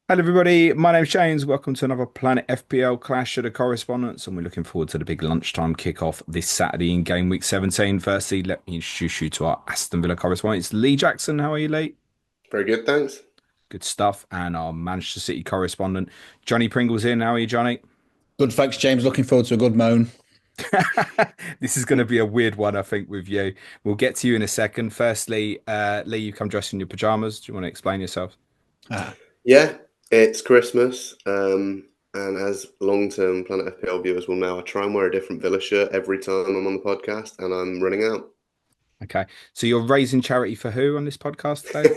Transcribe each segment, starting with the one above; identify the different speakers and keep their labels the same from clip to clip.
Speaker 1: Hello, everybody. My name's James. Welcome to another Planet FPL Clash of the Correspondents, and we're looking forward to the big lunchtime kickoff this Saturday in Game Week 17. Firstly, let me introduce you to our Aston Villa correspondent. It's Lee Jackson. How are you, Lee?
Speaker 2: Very good, thanks.
Speaker 1: Good stuff. And our Manchester City correspondent, Jonny Pringle's in. How are you, Johnny?
Speaker 3: Good, thanks, James. Looking forward to a good moan.
Speaker 1: This is going to be a weird one, I think, with you. We'll get to you in a second. Firstly, Lee, you come dressed in your pajamas. Do you want to explain yourself?
Speaker 3: Ah,
Speaker 2: Yeah, it's Christmas, and as long-term Planet FPL viewers will know, I try and wear a different Villa shirt every time I'm on the podcast, and I'm running out.
Speaker 1: Okay. So you're raising charity for who on this podcast today?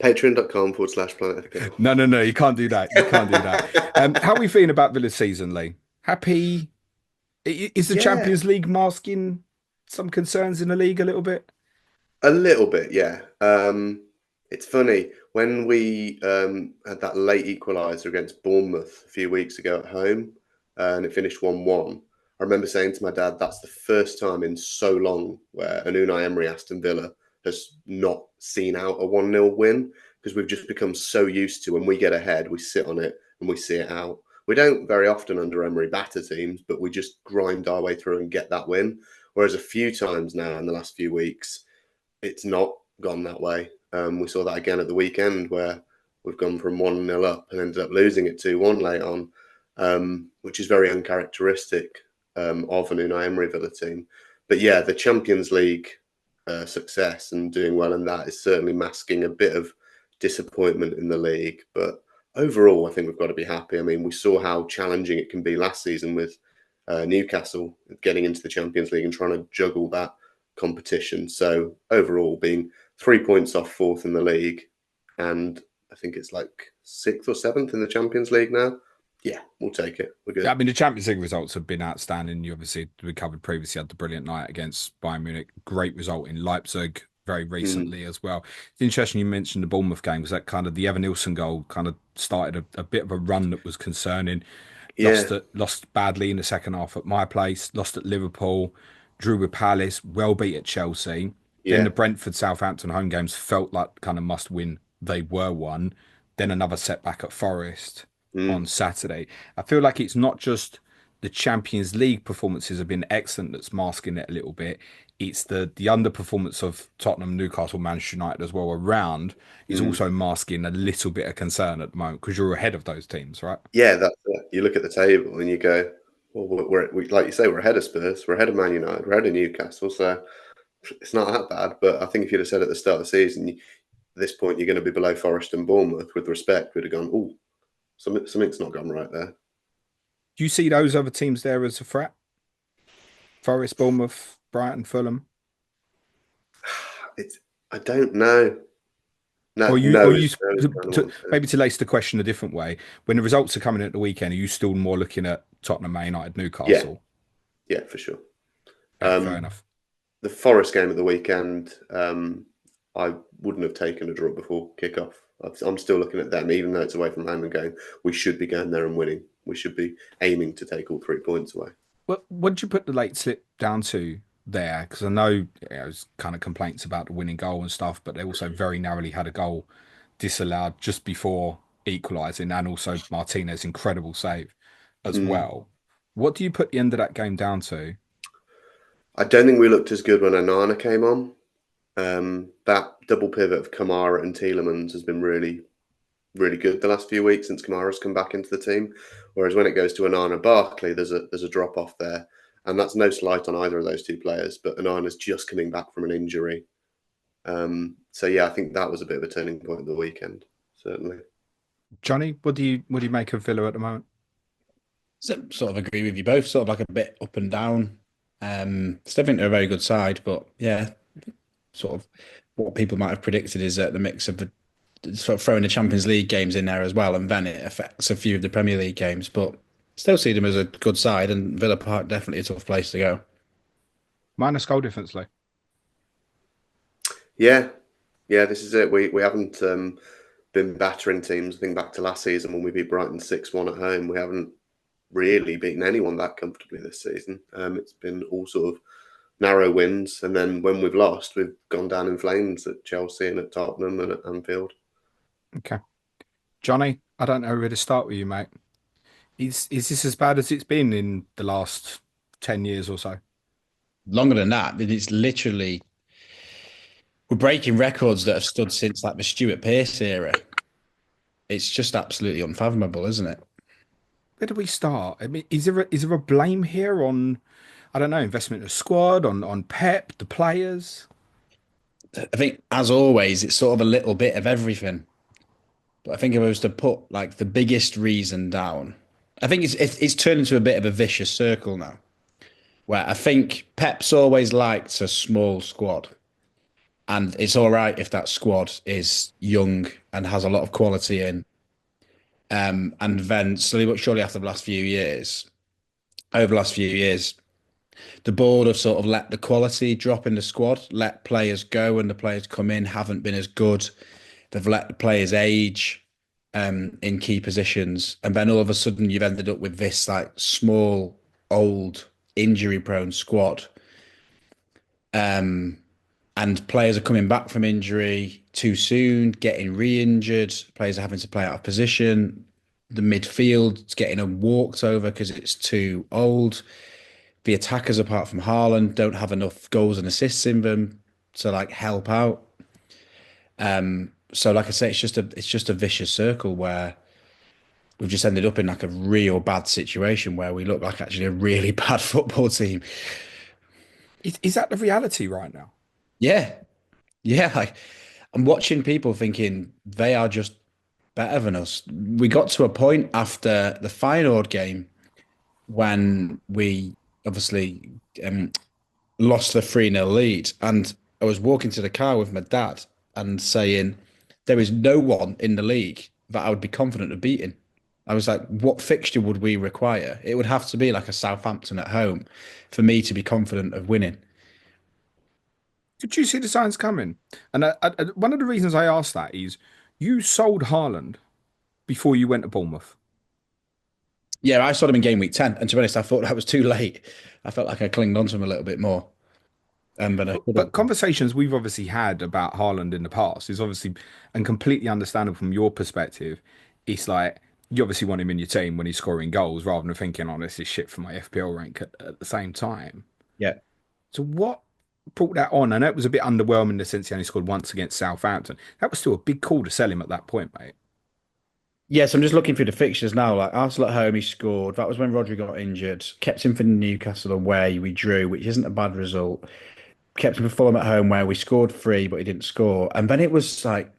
Speaker 2: Patreon.com/Planet FPL.
Speaker 1: No, no, no. You can't do that. You can't do that. How are we feeling about Villa's season, Lee? Happy? Is the
Speaker 2: Yeah,
Speaker 1: Champions League masking some concerns in the league a little bit?
Speaker 2: a little bit, yeah. It's funny when we had that late equaliser against Bournemouth a few weeks ago at home, and it finished 1-1. I remember saying to my dad, "That's the first time in so long where an Unai Emery Aston Villa has not seen out a 1-0 win because we've just become so used to when we get ahead, we sit on it and we see it out. We don't very often under Emery batter teams, but we just grind our way through and get that win. Whereas a few times now in the last few weeks." It's not gone that way. We saw that again at the weekend where we've gone from 1-0 up and ended up losing it 2-1 late on, which is very uncharacteristic of an Unai Emery Villa team. But yeah, the Champions League success and doing well in that is certainly masking a bit of disappointment in the league. But overall, I think we've got to be happy. I mean, we saw how challenging it can be last season with Newcastle getting into the Champions League and trying to juggle that competition. So overall, being 3 points off fourth in the league, and I think it's like sixth or seventh in the Champions League now. Yeah, we'll take it. We're
Speaker 1: Yeah, I
Speaker 2: good.
Speaker 1: mean, the Champions League results have been outstanding. You obviously, we covered previously, had the brilliant night against Bayern Munich. Great result in Leipzig very
Speaker 2: Mm,
Speaker 1: recently as well. It's interesting you mentioned the Bournemouth game because that kind of the Evan Nilsson goal kind of started a bit of a run that was concerning.
Speaker 2: yeah,
Speaker 1: Lost badly in the second half at my place, lost at Liverpool, drew with Palace, well beat at Chelsea. Then the
Speaker 2: yeah.
Speaker 1: Brentford Southampton home games felt like kind of must win. They were one. Then another setback at Forest on
Speaker 2: Mm.
Speaker 1: Saturday. I feel like it's not just the Champions League performances have been excellent that's masking it a little bit. It's the underperformance of Tottenham, Newcastle, Manchester United as well around is
Speaker 2: Mm.
Speaker 1: also masking a little bit of concern at the moment because you're ahead of those teams, right?
Speaker 2: Yeah, that's it. You look at the table and you go, well, like you say, we're ahead of Spurs, we're ahead of Man United, we're ahead of Newcastle, so it's not that bad. But I think if you'd have said at the start of the season, at this point, you're going to be below Forest and Bournemouth, with respect, we'd have gone, oh, something's not gone right there.
Speaker 1: Do you see those other teams there as a threat? Forest, Bournemouth, Brighton, Fulham,
Speaker 2: It's I don't know.
Speaker 1: or
Speaker 2: No,
Speaker 1: you,
Speaker 2: no
Speaker 1: or you
Speaker 2: is no is kind of what I'm saying.
Speaker 1: maybe to lace the question a different way. When the results are coming at the weekend, are you still more looking at Tottenham, Man United,
Speaker 2: Yeah,
Speaker 1: Newcastle?
Speaker 2: yeah, for sure.
Speaker 1: Okay, fair
Speaker 2: Um,
Speaker 1: enough.
Speaker 2: the Forest game at the weekend, I wouldn't have taken a draw before kickoff. I'm still looking at them, even though it's away from home and going, we should be going there and winning. We should be aiming to take all 3 points away.
Speaker 1: What did you put the late slip down to there? Because I know there's kind of complaints about the winning goal and stuff, but they also very narrowly had a goal disallowed just before equalising, and also Martinez' incredible save as
Speaker 2: Mm.
Speaker 1: well. What do you put the end of that game down to?
Speaker 2: I don't think we looked as good when Onana came on. That double pivot of Kamara and Tielemans has been really, really good the last few weeks since Kamara's come back into the team. Whereas when it goes to Onana Barkley, there's a drop off there, and that's no slight on either of those two players. But Onana's just coming back from an injury, so yeah, I think that was a bit of a turning point of the weekend, certainly.
Speaker 1: Johnny, what do you make of Villa at the moment?
Speaker 3: so, sort of agree with you both. Sort of like a bit up and down. Still think they're a very good side, but yeah, sort of what people might have predicted is that the mix of the sort of throwing the Champions League games in there as well, and then it affects a few of the Premier League games. But still see them as a good side, and Villa Park definitely a tough place to go.
Speaker 1: Minus goal difference, Lee.
Speaker 2: Yeah, yeah, this is it. We haven't been battering teams. I think back to last season when we beat Brighton 6-1 at home. We haven't really beaten anyone that comfortably this season. It's been all sort of narrow wins, and then when we've lost, we've gone down in flames at Chelsea and at Tottenham and at Anfield.
Speaker 1: Okay. Johnny, I don't know where to start with you, mate. Is this as bad as it's been in the last 10 years or so?
Speaker 3: Longer than that, it's literally we're breaking records that have stood since like the Stuart Pearce era. It's just absolutely unfathomable, isn't it?
Speaker 1: Where do we start? I mean, is there a blame here on, I don't know, investment in the squad, on Pep, the players?
Speaker 3: I think, as always, it's sort of a little bit of everything. But I think if I was to put like the biggest reason down, I think it's turned into a bit of a vicious circle now, where I think Pep's always liked a small squad, and it's all right if that squad is young and has a lot of quality in. And then slowly but surely after the last few years, over the last few years, the board have sort of let the quality drop in the squad, let players go, and the players come in haven't been as good. They've let the players age in key positions, and then all of a sudden you've ended up with this like small, old, injury-prone squad. Um, and players are coming back from injury too soon, getting re-injured. Players are having to play out of position. The midfield's getting walked over because it's too old. The attackers, apart from Haaland, don't have enough goals and assists in them to like help out. So, like I say, it's just a vicious circle where we've just ended up in like a real bad situation where we look like actually a really bad football team.
Speaker 1: Is that the reality right now?
Speaker 3: Yeah, yeah. Like I'm watching people thinking they are just better than us. We got to a point after the Feyenoord game when we obviously um, lost the 3-0 lead. And I was walking to the car with my dad and saying, there is no one in the league that I would be confident of beating. I was like, what fixture would we require? It would have to be like a Southampton at home for me to be confident of winning.
Speaker 1: Could you see the signs coming? And one of the reasons I asked that is you sold Haaland before you went to Bournemouth.
Speaker 3: Yeah, I saw him in game week 10. And to be honest, I thought that was too late. I felt like I clinged on to him a little bit more. But I could
Speaker 1: But
Speaker 3: have.
Speaker 1: conversations we've obviously had about Haaland in the past is obviously and completely understandable from your perspective. It's like you obviously want him in your team when he's scoring goals rather than thinking, oh, this is shit for my FPL rank at the same time.
Speaker 3: Yeah.
Speaker 1: So what brought that on? I know it was a bit underwhelming in the sense he only scored once against Southampton. That was still a big call to sell him at that point, mate.
Speaker 3: Yes, I'm just looking through the fixtures now. Like Arsenal at home, he scored. That was when Rodri got injured. Kept him for Newcastle away. We drew, which isn't a bad result. Kept him for Fulham at home, where we scored three, but he didn't score. And then it was like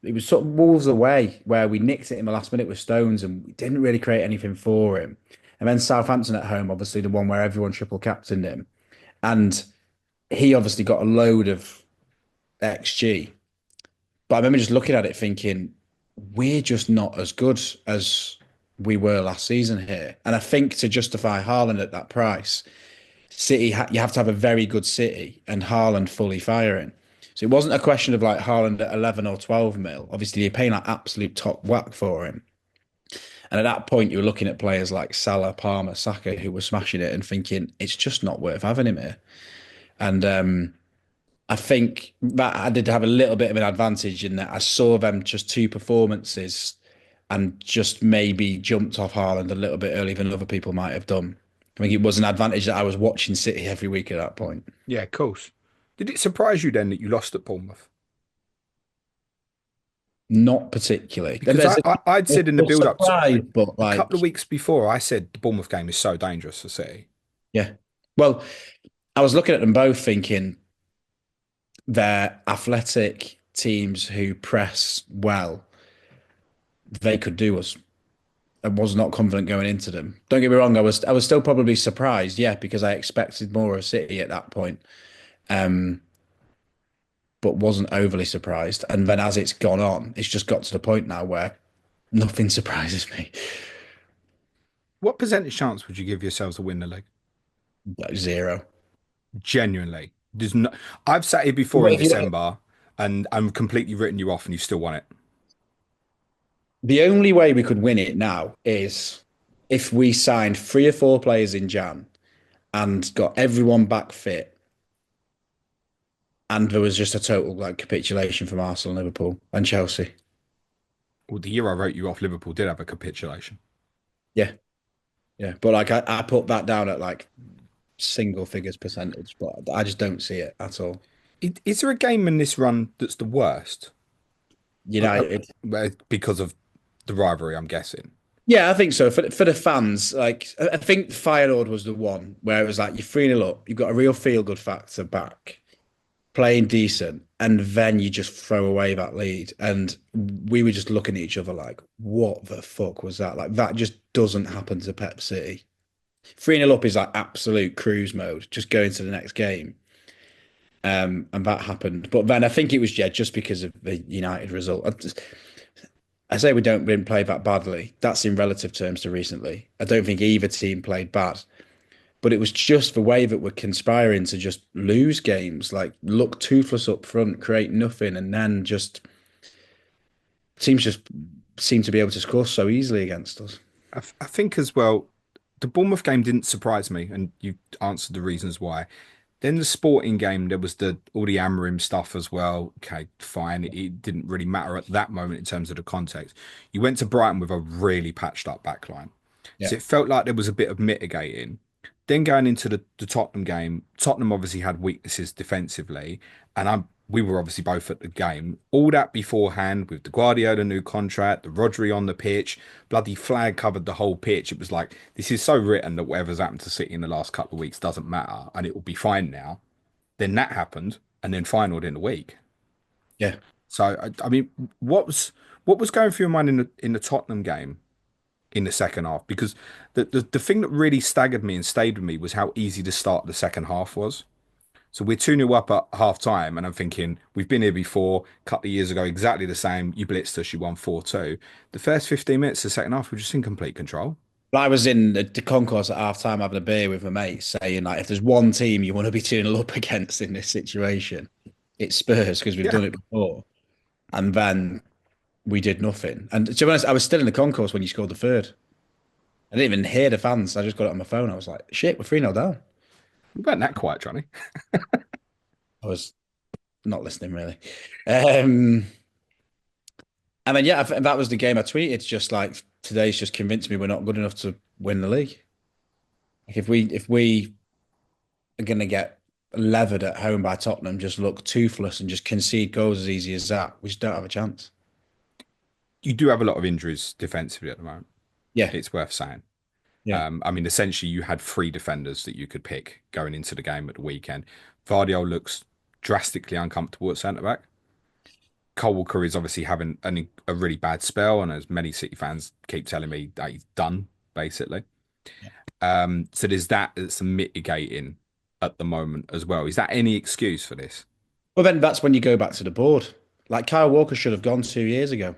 Speaker 3: it was sort of Wolves away, where we nicked it in the last minute with Stones, and we didn't really create anything for him. And then Southampton at home, obviously the one where everyone triple captained him, and he obviously got a load of XG. But I remember just looking at it thinking, we're just not as good as we were last season here. And I think to justify Haaland at that price, you have to have a very good City and Haaland fully firing. So it wasn't a question of like Haaland at 11 or 12 mil. Obviously, you're paying like absolute top whack for him. And at that point, you were looking at players like Salah, Palmer, Saka, who were smashing it and thinking, it's just not worth having him here. And I think that I did have a little bit of an advantage in that I saw them just two performances and just maybe jumped off Haaland a little bit earlier than other people might have done. I think it was an advantage that I was watching City every week at that point.
Speaker 1: Yeah, of course. Did it surprise you then that you lost at Bournemouth?
Speaker 3: Not particularly.
Speaker 1: Because I'd said in the
Speaker 3: There's
Speaker 1: build up to
Speaker 3: surprise, but
Speaker 1: a couple of
Speaker 3: like,
Speaker 1: weeks before, I said the Bournemouth game is so dangerous for City.
Speaker 3: yeah. Well, I was looking at them both thinking they're athletic teams who press well. They could do us. I was not confident going into them. Don't get me wrong, I was still probably surprised, yeah, because I expected more of City at that point. Um, but wasn't overly surprised. And then as it's gone on, it's just got to the point now where nothing surprises me.
Speaker 1: What percentage chance would you give yourselves to win the league?
Speaker 3: Like zero.
Speaker 1: Genuinely. There's no, I've sat here before
Speaker 3: Well,
Speaker 1: in
Speaker 3: if you look at
Speaker 1: December and I'm completely written you off and you still won it.
Speaker 3: the only way we could win it now is if we signed three or four players in Jan and got everyone back fit, and there was just a total like capitulation from Arsenal, Liverpool, and Chelsea.
Speaker 1: Well, the year I wrote you off, Liverpool did have a capitulation.
Speaker 3: Yeah, yeah. But like I put that down at like single figures percentage, but I just don't see it at all.
Speaker 1: Is there a game in this run that's the worst?
Speaker 3: United.
Speaker 1: Because of the rivalry, I'm guessing.
Speaker 3: Yeah, I think so. For the fans, like I think Feyenoord was the one where it was like you're 3-0 up, you've got a real feel good factor back, playing decent, and then you just throw away that lead. And we were just looking at each other like, what the fuck was that? Like that just doesn't happen to Pep City. 3-0 up is like absolute cruise mode, just going to the next game. And that happened. But then I think it was just because of the United result. I say we didn't play that badly. That's in relative terms to recently. I don't think either team played bad, but it was just the way that we're conspiring to just lose games, like look toothless up front, create nothing, and then just teams just seem to be able to score so easily against us.
Speaker 1: I think as well, the Bournemouth game didn't surprise me, and you answered the reasons why. Then the sporting game, there was the all the Amorim stuff as well. Okay, fine. It didn't really matter at that moment in terms of the context. You went to Brighton with a really patched up backline.
Speaker 3: Yeah.
Speaker 1: So it felt like there was a bit of mitigating. Then going into the Tottenham game, Tottenham obviously had weaknesses defensively, and we were obviously both at the game. All that beforehand with the Guardiola new contract, the Rodri on the pitch, bloody flag covered the whole pitch. It was like this is so written that whatever's happened to City in the last couple of weeks doesn't matter, and it will be fine now. Then that happened, and then final in the week.
Speaker 3: Yeah.
Speaker 1: So I mean, what was going through your mind in the Tottenham game in the second half? Because the thing that really staggered me and stayed with me was how easy the start of the second half was. So we're 2-0 up at half time, and I'm thinking, we've been here before, a couple of years ago, exactly the same. You blitzed us, you won 4-2. The first 15 minutes of the second half were just in complete control.
Speaker 3: But I was in the concourse at half time having a beer with my mates, saying like, if there's one team you want to be 2-0 up against in this situation, it's Spurs because we've
Speaker 1: Yeah.
Speaker 3: done it before. And then we did nothing. And to be honest, I was still in the concourse when you scored the third. I didn't even hear the fans. I just got it on my phone. I was like, shit, we're 3-0 down.
Speaker 1: We weren't that quiet, Johnny.
Speaker 3: I was not listening really. Um, and then, yeah, that was the game I tweeted. It's just like, today's just convinced me we're not good enough to win the league. Like if we are going to get levered at home by Tottenham, just look toothless and just concede goals as easy as that, we just don't have a chance.
Speaker 1: You do have a lot of injuries defensively at the moment.
Speaker 3: Yeah,
Speaker 1: It's worth saying.
Speaker 3: yeah.
Speaker 1: I mean, essentially, you had three defenders that you could pick going into the game at the weekend. Vardio looks drastically uncomfortable at centre back. Cole Walker is obviously having a really bad spell, and as many City fans keep telling me that he's done, basically. So there's that's mitigating at the moment as well. Is that any excuse for this?
Speaker 3: Well, then that's when you go back to the board. Like Kyle Walker should have gone 2 years ago.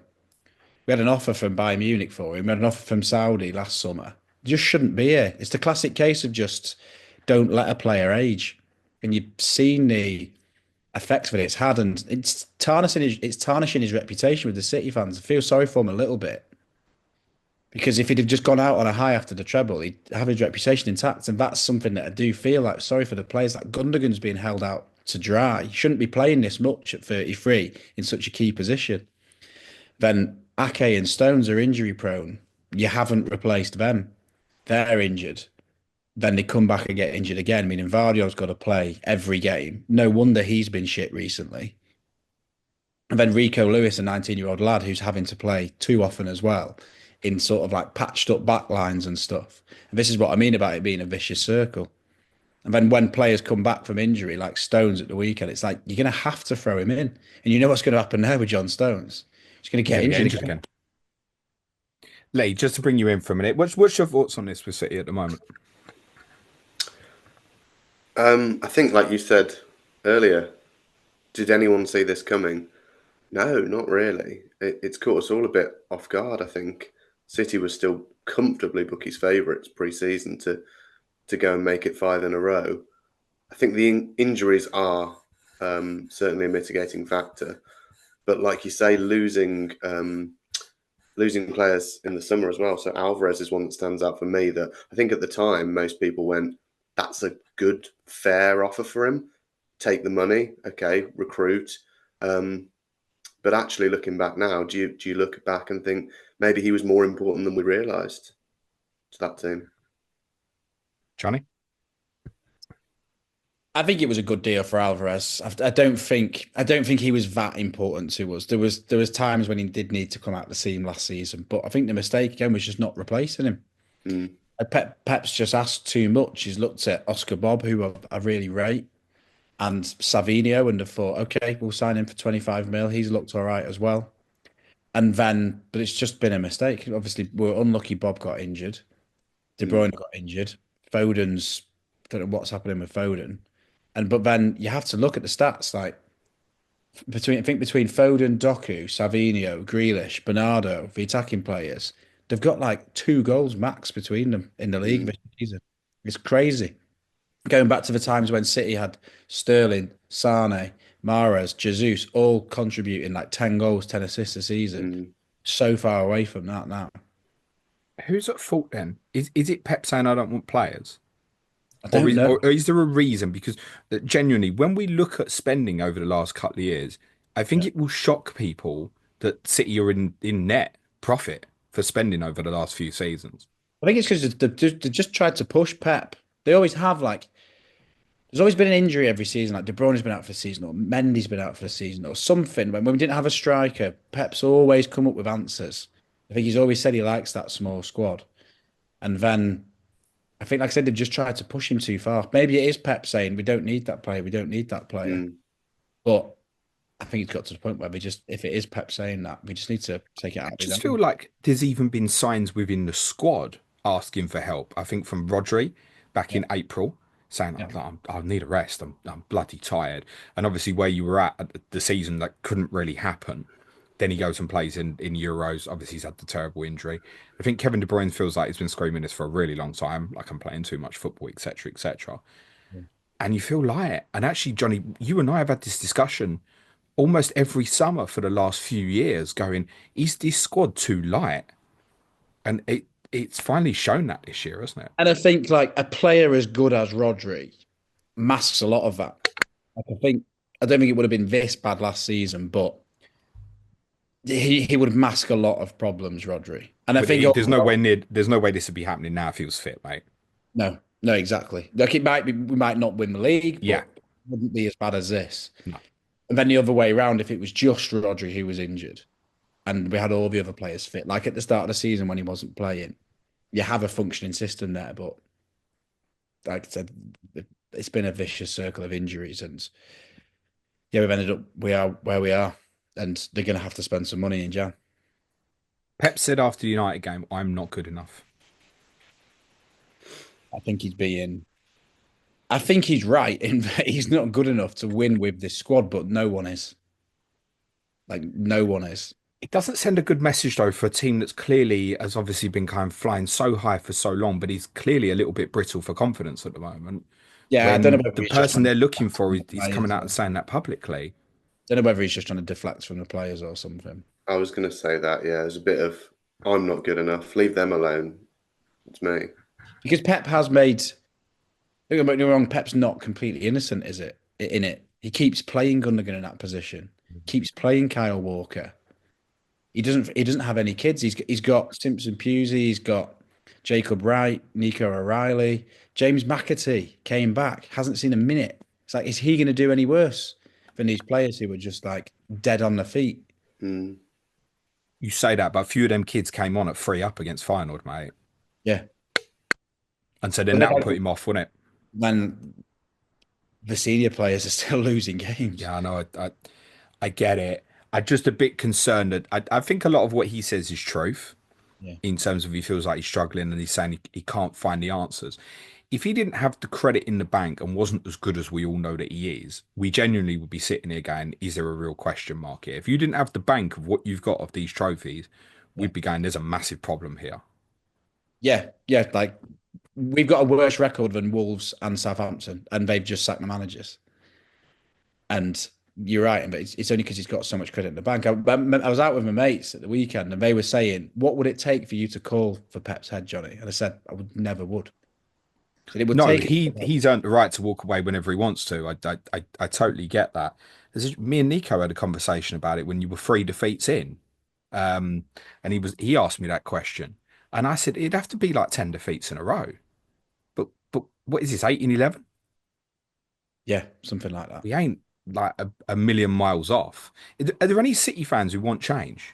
Speaker 3: We had an offer from Bayern Munich for him. We had an offer from Saudi last summer. Just shouldn't be here. It's the classic case of just don't let a player age. And you've seen the effects that it's had, and it's tarnishing his reputation with the City fans. I feel sorry for him a little bit because if he'd have just gone out on a high after the treble, he'd have his reputation intact, and that's something that I do feel like sorry for the players. Like Gundogan's being held out to dry. He shouldn't be playing this much at 33 in such a key position. Then Ake and Stones are injury prone. You haven't replaced them. They're injured. Then they come back and get injured again. Meaning Vardio's got to play every game. No wonder he's been shit recently. And then Rico Lewis, a 19-year-old lad who's having to play too often as well, in sort of like patched up back lines and stuff. And this is what I mean about it being a vicious circle. And then when players come back from injury, like Stones at the weekend, it's like you're going to have to throw him in. And you know what's going to happen now with John Stones? He's going to
Speaker 1: He's
Speaker 3: get
Speaker 1: going to get
Speaker 3: injured
Speaker 1: injured
Speaker 3: again.
Speaker 1: again. Lee, just to bring you in for a minute, what's your thoughts on this with City at the moment?
Speaker 2: I think, like you said earlier, did anyone see this coming? No, not really. It's caught us all a bit off guard. I think City was still comfortably bookies' favourites pre-season to go and make it five in a row. I think the injuries are certainly a mitigating factor, but like you say, losing players in the summer as well. So Alvarez is one that stands out for me. That I think at the time most people went, "That's a good, fair offer for him. Take the money, okay, recruit." But But actually, looking back now, do you look back and think maybe he was more important than we realised to that team?
Speaker 1: Johnny?
Speaker 3: I think it was a good deal for Alvarez. I don't think he was that important to us. There was times when he did need to come out the scene last season, but I think the mistake again was just not replacing him.
Speaker 2: Mm,
Speaker 3: Pep's just asked too much. He's looked at Oscar Bob, who I really rate, and Savinio, and have thought, okay, we'll sign him for 25 mil. He's looked all right as well. And then, but it's just been a mistake. Obviously, we're unlucky. Bob got injured. De
Speaker 2: mm,
Speaker 3: Bruyne got injured. Foden's don't know what's happening with Foden. And but then you have to look at the stats like between Foden, Doku, Savinio, Grealish, Bernardo, the attacking players, they've got like 2 goals max between them in the league
Speaker 2: mm,
Speaker 3: this season. It's crazy. Going back to the times when City had Sterling, Sane, Mahrez, Jesus all contributing like 10 goals, 10 assists a season.
Speaker 2: mm.
Speaker 3: So far away from that now.
Speaker 1: Who's at fault then? Is it Pep saying I don't want players?
Speaker 3: I
Speaker 1: Or
Speaker 3: don't know.
Speaker 1: is there a reason? Because genuinely, when we look at spending over the last couple of years, I think
Speaker 3: Yeah.
Speaker 1: it will shock people that City are in net profit for spending over the last few seasons.
Speaker 3: I think it's because they just tried to push Pep. They always have like there's always been an injury every season. Like De Bruyne's been out for the season, or Mendy's been out for the season, or something. When we didn't have a striker, Pep's always come up with answers. I think he's always said he likes that small squad. And then I think, like I said, they've just tried to push him too far. Maybe it is Pep saying we don't need that player, we don't need that player.
Speaker 2: Mm.
Speaker 3: But I think it's got to the point where we just, if it is Pep saying that, we just need to take it out
Speaker 1: I
Speaker 3: of his
Speaker 1: just
Speaker 3: own.
Speaker 1: feel like there's even been signs within the squad asking for help. I think from Rodri back
Speaker 3: Yeah,
Speaker 1: in April saying,
Speaker 3: yeah,
Speaker 1: I need a rest. I'm bloody tired. And obviously, where you were at the season, that couldn't really happen. Then he goes and plays in Euros. Obviously, he's had the terrible injury. I think Kevin De Bruyne feels like he's been screaming this for a really long time, like I'm playing too much football, etc., etc.
Speaker 3: yeah.
Speaker 1: And you feel light. And actually, Johnny, you and I have had this discussion almost every summer for the last few years, going, is this squad too light? And it's finally shown that this year, hasn't it?
Speaker 3: And I think like a player as good as Rodri masks a lot of that. Like I don't think it would have been this bad last season, but he would mask a lot of problems, Rodri. And I
Speaker 1: But
Speaker 3: think overall,
Speaker 1: there's no way this would be happening now if he was fit, mate.
Speaker 3: no, no, exactly. Like it might be, we might not win the league, but
Speaker 1: Yeah,
Speaker 3: it wouldn't be as bad as this.
Speaker 1: no.
Speaker 3: And then the other way around, if it was just Rodri who was injured and we had all the other players fit, like at the start of the season when he wasn't playing, you have a functioning system there. But like I said, it's been a vicious circle of injuries, and yeah, we've ended up we are where we are, and they're going to have to spend some money in Jan.
Speaker 1: Pep said after the United game, I'm not good enough.
Speaker 3: I think he's being. I think he's right in that he's not good enough to win with this squad, but no one is. Like no one is.
Speaker 1: It doesn't send a good message though for a team that's clearly has obviously been kind of flying so high for so long, but he's clearly a little bit brittle for confidence at the moment.
Speaker 3: Yeah, I don't know
Speaker 1: When
Speaker 3: whether
Speaker 1: the
Speaker 3: he's just
Speaker 1: person
Speaker 3: trying to
Speaker 1: they're looking
Speaker 3: deflect
Speaker 1: for
Speaker 3: from
Speaker 1: is
Speaker 3: the
Speaker 1: he's coming
Speaker 3: players,
Speaker 1: out
Speaker 3: or
Speaker 1: and saying that publicly.
Speaker 3: don't know whether he's just trying to deflect from the players or something.
Speaker 2: I was going to say that. Yeah, there's a bit of I'm not good enough. Leave them alone. It's me.
Speaker 3: Because Pep has made. Don't get me wrong, Pep's not completely innocent, is it? In it, he keeps playing Gundogan in that position. Keeps playing Kyle Walker. He doesn't have any kids. He's got Simpson Pusey. He's got Jacob Wright, Nico O'Reilly, James McAtee came back. Hasn't seen a minute. It's like, is he going to do any worse than these players who were just like dead on their feet?
Speaker 2: Mm.
Speaker 1: You say that, but a few of them kids came on at 3-up against Feyenoord, mate.
Speaker 3: Yeah,
Speaker 1: And so then
Speaker 3: but
Speaker 1: that'll put him off, wouldn't it?
Speaker 3: then the senior players are still losing games.
Speaker 1: Yeah, I know. I get it. I'm just a bit concerned that I think a lot of what he says is truth
Speaker 3: Yeah,
Speaker 1: in terms of he feels like he's struggling and he's saying he can't find the answers. If he didn't have the credit in the bank and wasn't as good as we all know that he is, we genuinely would be sitting here going, is there a real question mark here? If you didn't have the bank of what you've got of these trophies,
Speaker 3: yeah,
Speaker 1: we'd be going, there's a massive problem here.
Speaker 3: yeah, yeah. Like we've got a worse record than Wolves and Southampton, and they've just sacked the managers. And you're right, but it's only because he's got so much credit in the bank. I was out with my mates at the weekend, and they were saying, "What would it take for you to call for Pep's head, Johnny?" And I said, "I would never would." So it would
Speaker 1: No,
Speaker 3: take.
Speaker 1: he's earned the right to walk away whenever he wants to. I totally get that. Me and Nico had a conversation about it when you were 3 defeats in. And he asked me that question. And I said it'd have to be like 10 defeats in a row. But what is this, 8 in 11?
Speaker 3: Yeah, something like that.
Speaker 1: We ain't like a million miles off. Are there any City fans who want change?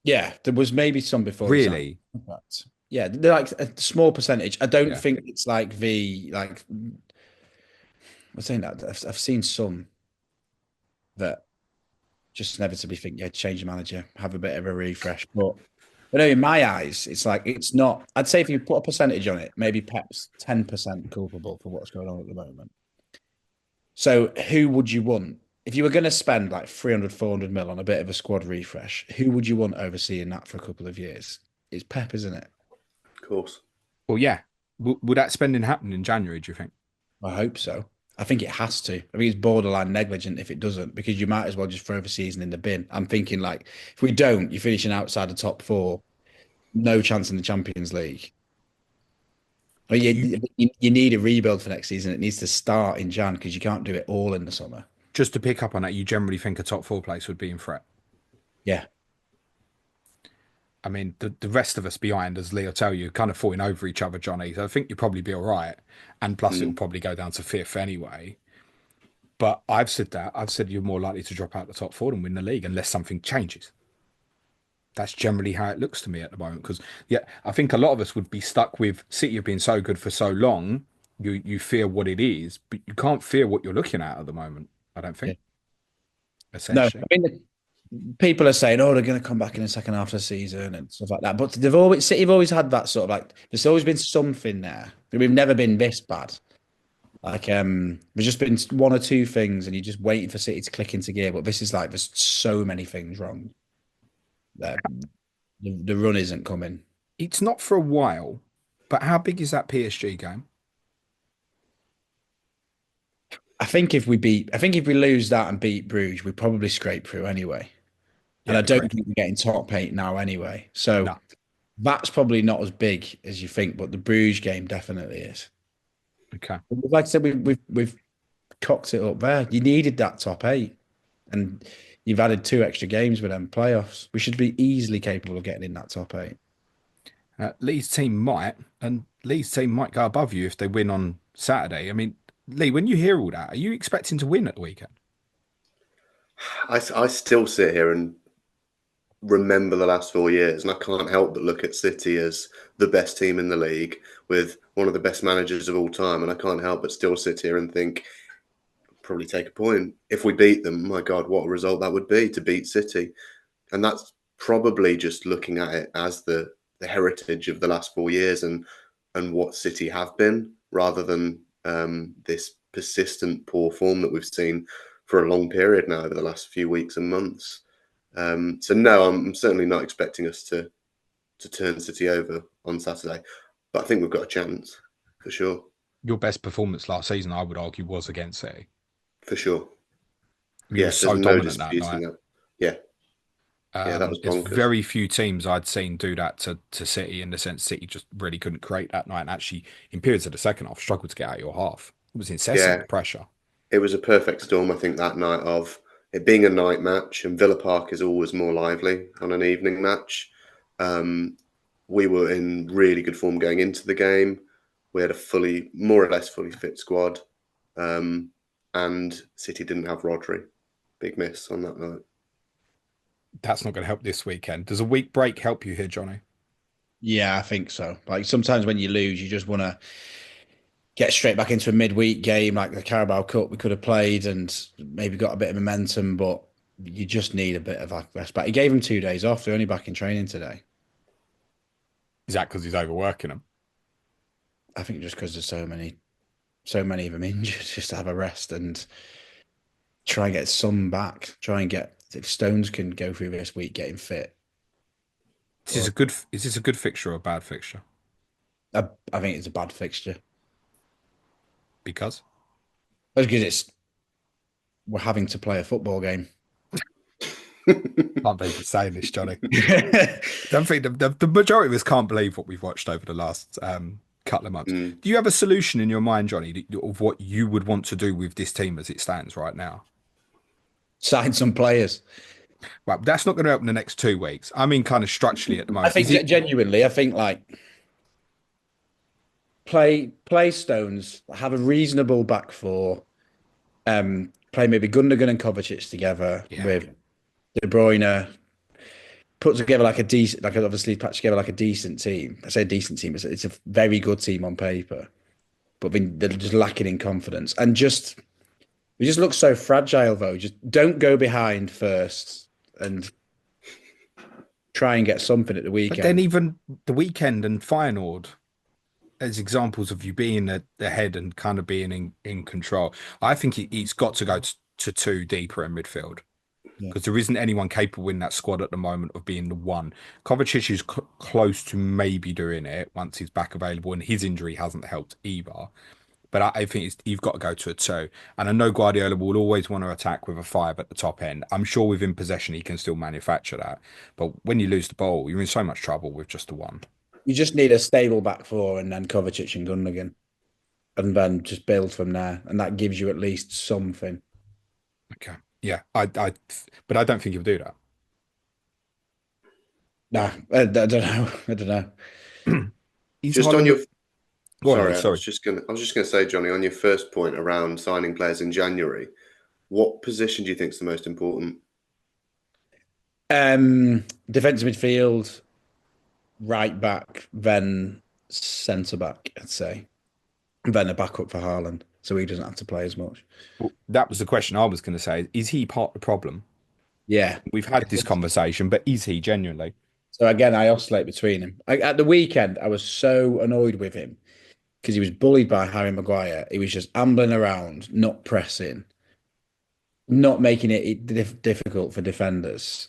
Speaker 3: Yeah, there was maybe some before he signed.
Speaker 1: Really?
Speaker 3: But yeah, they're like a small percentage. I don't
Speaker 1: Yeah.
Speaker 3: think it's like I'm saying that I've seen some that just inevitably think, yeah, change the manager, have a bit of a refresh. But no, in my eyes, it's like it's not. I'd say if you put a percentage on it, maybe Pep's 10% culpable for what's going on at the moment. So who would you want? If you were going to spend like 300, 400 mil on a bit of a squad refresh, who would you want overseeing that for a couple of years? It's Pep, isn't it?
Speaker 2: Of course.
Speaker 1: Well, yeah. Would that spending happen in January, do you think?
Speaker 3: I hope so. I think it has to. I think it's borderline negligent if it doesn't, because you might as well just throw the season in the bin. I'm thinking like, if we don't, you're finishing outside the top four, no chance in the Champions League. But
Speaker 1: You
Speaker 3: you need a rebuild for next season. It needs to start in Jan because you can't do it all in the summer.
Speaker 1: Just to pick up on that, you generally think a top four place would be in threat.
Speaker 3: Yeah.
Speaker 1: I mean, the rest of us behind, as Lee will tell you, kind of falling over each other, Johnny. So I think you'll probably be all right. And plus, it'll
Speaker 2: Mm.
Speaker 1: probably go down to fifth anyway. But I've said that. I've said you're more likely to drop out the top four than win the league unless something changes. That's generally how it looks to me at the moment. Because, yeah, I think a lot of us would be stuck with City have been so good for so long. You fear what it is, but you can't fear what you're looking at the moment, I don't
Speaker 3: Yeah.
Speaker 1: think,
Speaker 3: No,
Speaker 1: essentially.
Speaker 3: I mean, people are saying, "Oh, they're going to come back in the second half of the season and stuff like that." But they've always City have always had that sort of like. There's always been something there. We've never been this bad. Like, there's just been one or two things, and you're just waiting for City to click into gear. But this is like there's so many things wrong. That the run isn't coming.
Speaker 1: It's not for a while, but how big is that PSG game?
Speaker 3: I think if we lose that and beat Bruges, we probably scrape through anyway. And
Speaker 1: Yeah,
Speaker 3: I don't
Speaker 1: agreed.
Speaker 3: think we're getting top eight now anyway. So
Speaker 1: No.
Speaker 3: that's probably not as big as you think, but the Bruges game definitely is.
Speaker 1: Okay.
Speaker 3: Like I said, we've cocked it up there. You needed that top eight, and you've added two extra games with them playoffs. We should be easily capable of getting in that top eight.
Speaker 1: Lee's team might go above you if they win on Saturday. I mean, Lee, when you hear all that, are you expecting to win at the weekend?
Speaker 2: I still sit here and remember the last 4 years, and I can't help but look at City as the best team in the league with one of the best managers of all time, and I can't help but still sit here and think probably take a point if we beat them. My God, what a result that would be to beat City, and that's probably just looking at it as the heritage of the last 4 years and what City have been, rather than this persistent poor form that we've seen for a long period now over the last few weeks and months. So no, I'm certainly not expecting us to turn City over on Saturday, but I think we've got a chance for sure.
Speaker 1: Your best performance last season, I would argue, was against City.
Speaker 2: For sure.
Speaker 1: You were
Speaker 2: Yeah, there's
Speaker 1: so
Speaker 2: no
Speaker 1: dominant that
Speaker 2: disputing
Speaker 1: night.
Speaker 2: that. Yeah, yeah, that was
Speaker 1: There's
Speaker 2: bonkers.
Speaker 1: very few teams I'd seen do that to City in the sense City just really couldn't create that night and actually, in periods of the second half, struggled to get out your half. It was incessant,
Speaker 2: Yeah,
Speaker 1: the pressure.
Speaker 2: it was a perfect storm, I think, that night of it being a night match, and Villa Park is always more lively on an evening match. Um, we were in really good form going into the game. We had a more or less fully fit squad, and City didn't have Rodri. Big miss on that night.
Speaker 1: That's not going to help this weekend. Does a week break help you here, Johnny?
Speaker 3: Yeah, I think so. Like sometimes when you lose, you just want to get straight back into a midweek game like the Carabao Cup we could have played and maybe got a bit of momentum, but you just need a bit of a rest back. He gave him 2 days off. They're only back in training today.
Speaker 1: Is that because he's overworking them?
Speaker 3: I think just because there's so many of them injured, just to have a rest and try and get some back. Try and get if Stones can go through this week getting fit. Or
Speaker 1: Is this a good fixture or a bad fixture?
Speaker 3: I think it's a bad fixture.
Speaker 1: Because
Speaker 3: That's because we're having to play a football game.
Speaker 1: can't believe you're saying this, Johnny. Don't think the majority of us can't believe what we've watched over the last couple of months.
Speaker 2: Mm.
Speaker 1: Do you have a solution in your mind, Johnny, of what you would want to do with this team as it stands right now?
Speaker 3: sign some players.
Speaker 1: Well, that's not going to help in the next 2 weeks. I mean, kind of structurally at the
Speaker 3: I
Speaker 1: moment. Is
Speaker 3: think
Speaker 1: it
Speaker 3: genuinely, I think like play Stones, have a reasonable back four. Play maybe Gundogan and Kovacic together
Speaker 1: Yeah.
Speaker 3: with De Bruyne. Put together like a decent, like obviously patch together like a decent team. I say a decent team, it's a very good team on paper, but they're just lacking in confidence and just we just look so fragile though. Just don't go behind first and try and get something at the
Speaker 1: But then
Speaker 3: weekend.
Speaker 1: even the weekend and Feyenoord as examples of you being the head and kind of being in control. I think he's got to go to two deeper in midfield
Speaker 3: Yeah.
Speaker 1: because there isn't anyone capable in that squad at the moment of being the one. Kovacic is close to maybe doing it once he's back available, and his injury hasn't helped either. But I think you've got to go to a two. And I know Guardiola will always want to attack with a five at the top end. I'm sure within possession he can still manufacture that. But when you lose the ball, you're in so much trouble with just the one.
Speaker 3: You just need a stable back four and then Kovacic and Gundogan, and then just build from there, and that gives you at least something.
Speaker 1: Okay. Yeah. But I don't think he'll do that.
Speaker 3: Nah, I don't know. I don't know.
Speaker 1: Is
Speaker 2: Just on
Speaker 1: Holland?
Speaker 2: your
Speaker 1: Go on, Lee.
Speaker 2: Sorry,
Speaker 1: Sorry.
Speaker 2: I was just going to say, Johnny, on your first point around signing players in January, what position do you think is the most important?
Speaker 3: Defensive midfield, right back, then centre back, I'd say. Then a backup for Haaland, so he doesn't have to play as much.
Speaker 1: Well, that was the question I was going to say. Is he part of the problem?
Speaker 3: Yeah.
Speaker 1: We've had this conversation, but is he genuinely?
Speaker 3: So again, I oscillate between him. At the weekend, I was so annoyed with him because he was bullied by Harry Maguire. He was just ambling around, not pressing, not making it difficult for defenders.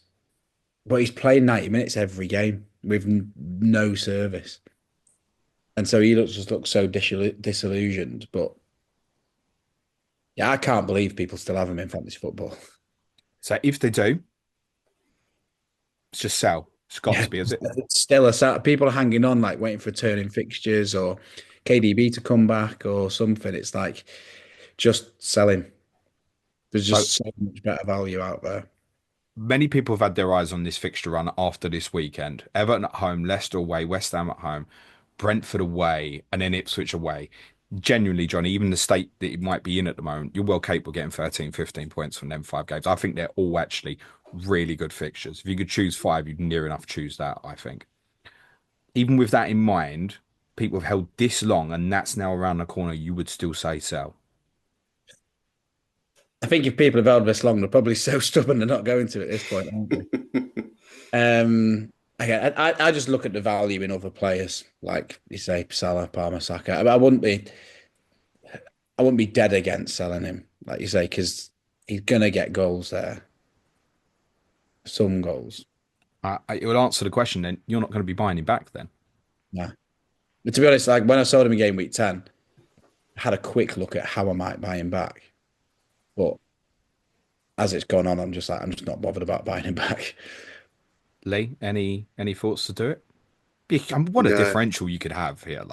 Speaker 3: But he's playing 90 minutes every game with no service. And so he just looks so disillusioned. But yeah, I can't believe people still have him in fantasy football.
Speaker 1: So if they do, it's just sell. It's got
Speaker 3: Yeah,
Speaker 1: to be, is it?
Speaker 3: it's still a sat. People are hanging on, like waiting for turning fixtures or KDB to come back or something. It's like just selling. There's
Speaker 1: So
Speaker 3: just so much better value out there.
Speaker 1: many people have had their eyes on this fixture run after this weekend. Everton at home, Leicester away, West Ham at home, Brentford away, and then Ipswich away. Genuinely, Johnny, even the state that it might be in at the moment, you're well capable of getting 13, 15 points from them 5 games. I think they're all actually really good fixtures. If you could choose five, you'd near enough choose that, I think. Even with that in mind, people have held this long and that's now around the corner, you would still say sell.
Speaker 3: I think if people have held this long, they're probably so stubborn they're not going to at this point, aren't they? Again, I just look at the value in other players, like you say, Salah, Palmer, Saka. I wouldn't be dead against selling him, like you say, because he's gonna get goals there, some goals.
Speaker 1: It would answer the question then, you're not going to be buying him back then.
Speaker 3: Yeah, but to be honest, like when I sold him in game week 10, I had a quick look at how I might buy him back, but as it's gone on, I'm just not bothered about buying him back.
Speaker 1: Lee, any thoughts to do it? What a
Speaker 2: No,
Speaker 1: differential you could have here.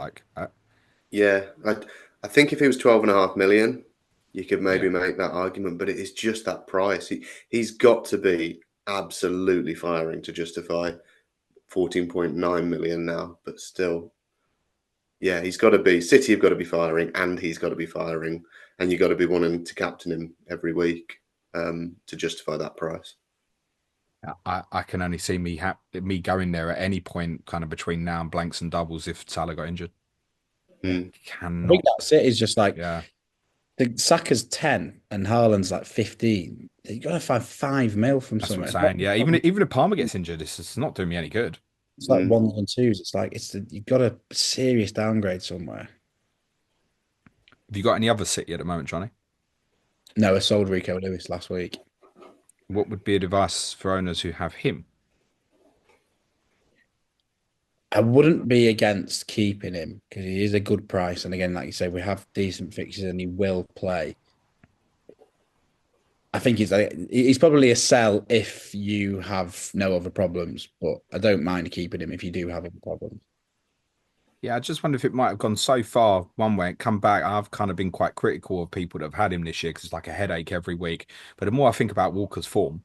Speaker 2: yeah, I think if he was 12.5 million, you could
Speaker 1: Yeah,
Speaker 2: maybe make that argument, but it is just that price. He's got to be absolutely firing to justify 14.9 million now, but still, yeah, he's got to be. City have got to be firing, and he's got to be firing, and you've got to be wanting to captain him every week to justify that price.
Speaker 1: I can only see me going there at any point, kind of between now and blanks and doubles if Salah got injured.
Speaker 3: Yeah, I think
Speaker 1: Cannot.
Speaker 3: that's it. It's just like
Speaker 1: Yeah,
Speaker 3: the Saka's 10 and Haaland's like 15. You got to find 5 mil from
Speaker 1: that's what
Speaker 3: somewhere.
Speaker 1: I'm saying. Yeah, even if Palmer gets injured, it's not doing me any good.
Speaker 3: It's like
Speaker 2: Mm.
Speaker 3: ones and twos. It's like you've got a serious downgrade somewhere.
Speaker 1: Have you got any other City at the moment, Johnny?
Speaker 3: No, I sold Rico Lewis last week.
Speaker 1: What would be advice for owners who have him?
Speaker 3: I wouldn't be against keeping him because he is a good price. And again, like you say, we have decent fixtures and he will play. I think he's probably a sell if you have no other problems, but I don't mind keeping him if you do have other problems.
Speaker 1: Yeah, I just wonder if it might have gone so far one way and come back. I've kind of been quite critical of people that have had him this year because it's like a headache every week. But the more I think about Walker's form,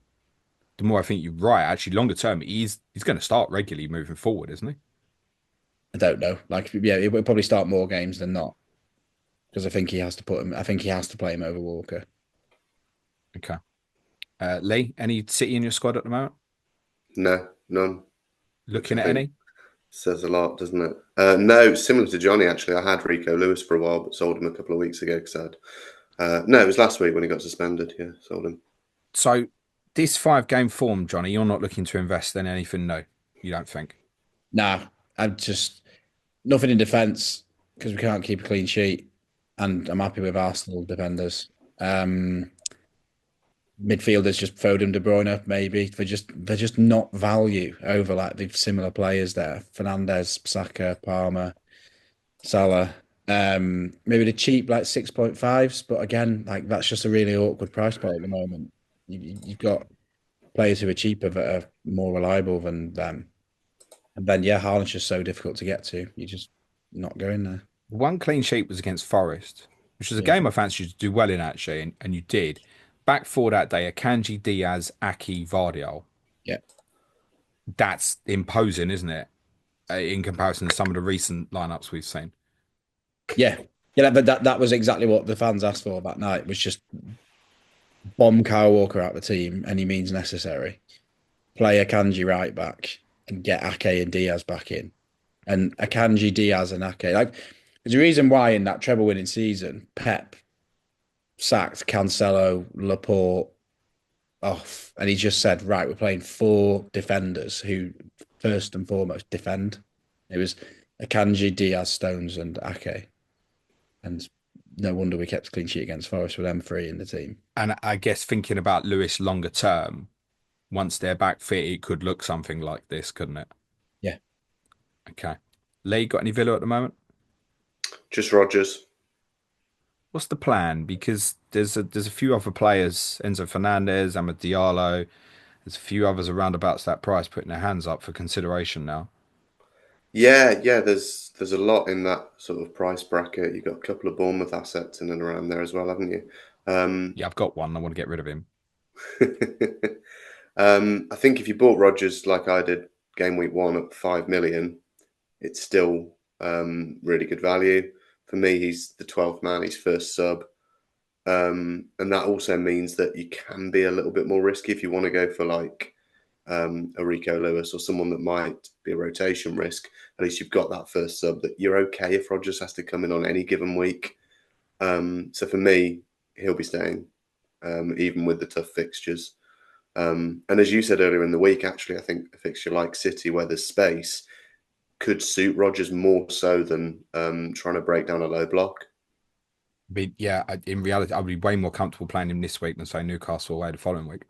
Speaker 1: the more I think you're right. Actually, longer term, he's going to start regularly moving forward, isn't he?
Speaker 3: I don't know. Like, yeah, it will probably start more games than not because I think he has to put him. I think he has to play him over Walker.
Speaker 1: Okay. Lee, any City in your squad at the moment?
Speaker 2: No, none, which I
Speaker 1: Looking at
Speaker 2: think
Speaker 1: any?
Speaker 2: says a lot, doesn't it? No, similar to Johnny, actually. I had Rico Lewis for a while, but sold him a couple of weeks ago because I had. No, it was last week when he got suspended. Yeah, sold him.
Speaker 1: So this 5 game form, Johnny, you're not looking to invest in anything, no? You don't think?
Speaker 3: Nah, I'm just nothing in defence because we can't keep a clean sheet, and I'm happy with Arsenal defenders. Um, Midfielders just Foden, De Bruyne, maybe they're just not value over like the similar players there. Fernandez, Saka, Palmer, Salah. Maybe the cheap like 6.5s, but again, like that's just a really awkward price point at the moment. You've got players who are cheaper that are more reliable than them. And then yeah, Haaland's just so difficult to get to. You're just not going there.
Speaker 1: One clean sheet was against Forest, which was a
Speaker 3: Yeah.
Speaker 1: game I fancied you to do well in actually, and you did. Back for that day, Akanji, Diaz, Aki, Vardiol.
Speaker 3: Yeah.
Speaker 1: That's imposing, isn't it? In comparison to some of the recent lineups we've seen.
Speaker 3: Yeah. Yeah, but that was exactly what the fans asked for that night was just bomb Kyle Walker out the team any means necessary. Play Akanji right back and get Ake and Diaz back in. And Akanji, Diaz, and Ake. Like, there's a reason why in that treble winning season, Pep sacked Cancelo, Laporte off, and he just said, right, we're playing 4 defenders who first and foremost defend. It was Akanji, Diaz, Stones, and Ake. And no wonder we kept a clean sheet against Forest with them 3 in the team.
Speaker 1: And I guess thinking about Lewis longer term, once they're back fit, it could look something like this, couldn't it?
Speaker 3: Yeah.
Speaker 1: Okay. Lee, got any Villa at the moment?
Speaker 2: Just Rogers.
Speaker 1: What's the plan? Because there's a few other players, Enzo Fernandez, Amad Diallo. There's a few others around about that price putting their hands up for consideration now.
Speaker 2: Yeah. There's a lot in that sort of price bracket. You've got a couple of Bournemouth assets in and around there as well, haven't you?
Speaker 1: Yeah, I've got one. I want to get rid of him.
Speaker 2: I think if you bought Rogers like I did game week 1 at 5 million, it's still really good value. For me, he's the 12th man, he's first sub. And that also means that you can be a little bit more risky if you want to go for like a Rico Lewis or someone that might be a rotation risk. At least you've got that first sub that you're okay if Rogers has to come in on any given week. So for me, he'll be staying, even with the tough fixtures. And as you said earlier in the week, actually, I think a fixture like City, where there's space, could suit Rodgers more so than trying to break down a low block.
Speaker 1: But yeah, in reality, I'd be way more comfortable playing him this week than say Newcastle away the following week.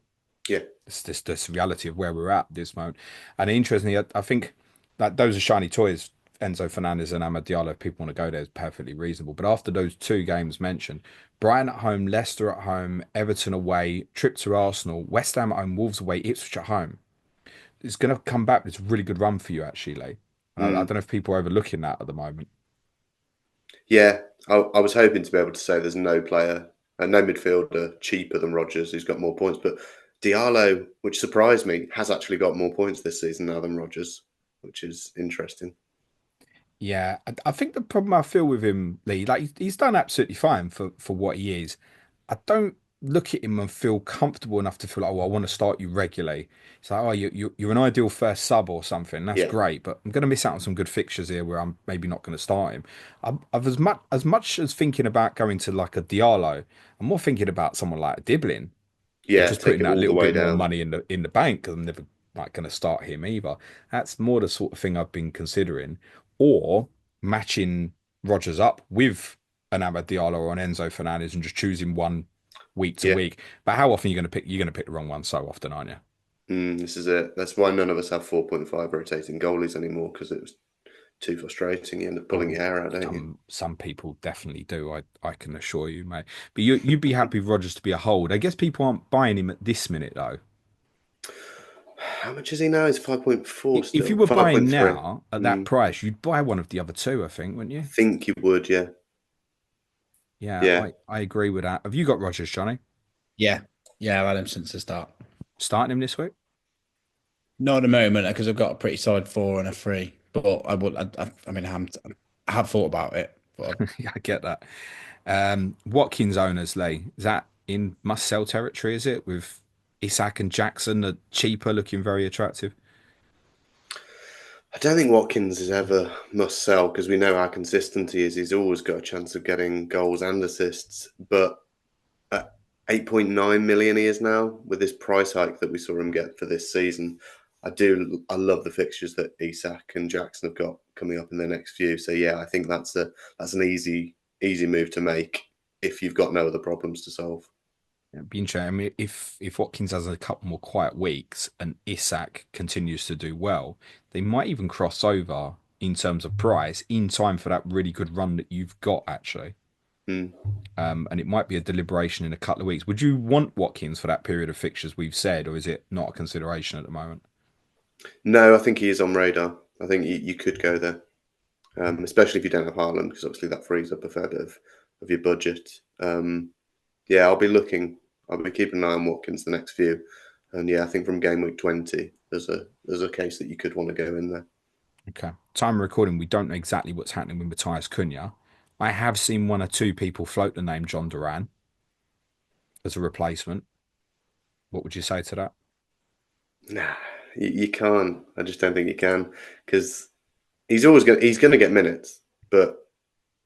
Speaker 2: Yeah,
Speaker 1: It's just this reality of where we're at this moment. And interestingly, I think that those are shiny toys. Enzo Fernandez and Amad Diallo, if people want to go there, is perfectly reasonable. But after those 2 games mentioned, Brighton at home, Leicester at home, Everton away, trip to Arsenal, West Ham at home, Wolves away, Ipswich at home. It's going to come back. It's a really good run for you, actually, Lee. I don't know if people are overlooking that at the moment.
Speaker 2: yeah. I was hoping to be able to say there's no player, no midfielder cheaper than Rodgers who's got more points, but Diallo, which surprised me, has actually got more points this season now than Rodgers, which is interesting.
Speaker 1: Yeah, I think the problem I feel with him, Lee, like he's done absolutely fine for what he is. I don't look at him and feel comfortable enough to feel like, oh, I want to start you regularly. It's like, oh, you're an ideal first sub or something. That's
Speaker 2: Yeah,
Speaker 1: great, but I'm going to miss out on some good fixtures here where I'm maybe not going to start him. I've as much as thinking about going to like a Diallo, I'm more thinking about someone like a Diblin and
Speaker 2: yeah.
Speaker 1: just
Speaker 2: Take
Speaker 1: putting
Speaker 2: it
Speaker 1: that
Speaker 2: all the
Speaker 1: little
Speaker 2: way
Speaker 1: bit more
Speaker 2: down.
Speaker 1: money in the bank because I'm never like going to start him either. That's more the sort of thing I've been considering, or matching Rogers up with an Amad Diallo or an Enzo Fernandez and just choosing one week to
Speaker 2: Yeah,
Speaker 1: week. But how often are you going to pick? You're going to pick the wrong one so often, aren't you?
Speaker 2: this is it. That's why none of us have 4.5 rotating goalies anymore because it was too frustrating. You end up pulling
Speaker 1: Oh,
Speaker 2: your hair out, don't you?
Speaker 1: some people definitely do. I can assure you, mate. But you'd be happy with Rogers to be a hold. I guess people aren't buying him at this minute though.
Speaker 2: How much is he now? He's 5.4
Speaker 1: If you
Speaker 2: still.
Speaker 1: were buying
Speaker 2: 5.3.
Speaker 1: now at that price, you'd buy one of the other two, I think, wouldn't you?
Speaker 2: Think you would, yeah.
Speaker 1: Yeah,
Speaker 2: Yeah.
Speaker 1: I agree with that. Have you got Rogers, Johnny?
Speaker 3: Yeah, yeah, I've had him since the start.
Speaker 1: Starting him this week?
Speaker 3: Not at the moment because I've got a pretty solid four and a three. But I would, I mean, I have thought about it, but
Speaker 1: Yeah, I get that. Watkins owners, Lee, is that in must sell territory, is it? With Isak and Jackson, the cheaper, looking very attractive.
Speaker 2: I don't think Watkins is ever must sell because we know how consistent he is. He's always got a chance of getting goals and assists. But at 8.9 million he is now with this price hike that we saw him get for this season. I love the fixtures that Isak and Jackson have got coming up in the next few. So yeah, I think that's an easy move to make if you've got no other problems to solve.
Speaker 1: It'd be interesting. I mean, if Watkins has a couple more quiet weeks and Isak continues to do well, they might even cross over in terms of price in time for that really good run that you've got actually.
Speaker 2: Mm.
Speaker 1: And it might be a deliberation in a couple of weeks. Would you want Watkins for that period of fixtures we've said, or is it not a consideration at the moment?
Speaker 2: No, I think he is on radar. I think you could go there, especially if you don't have Haaland, because obviously that frees up a fair bit of your budget. Yeah, I'll be looking. I'll be keeping an eye on Watkins the next few, and yeah, I think from game week 20, there's a case that you could want to go in there.
Speaker 1: Okay. Time of recording, we don't know exactly what's happening with Matthias Cunha. I have seen one or two people float the name Jhon Duran as a replacement. What would you say to that?
Speaker 2: Nah, you can't. I just don't think you can because he's going to get minutes, but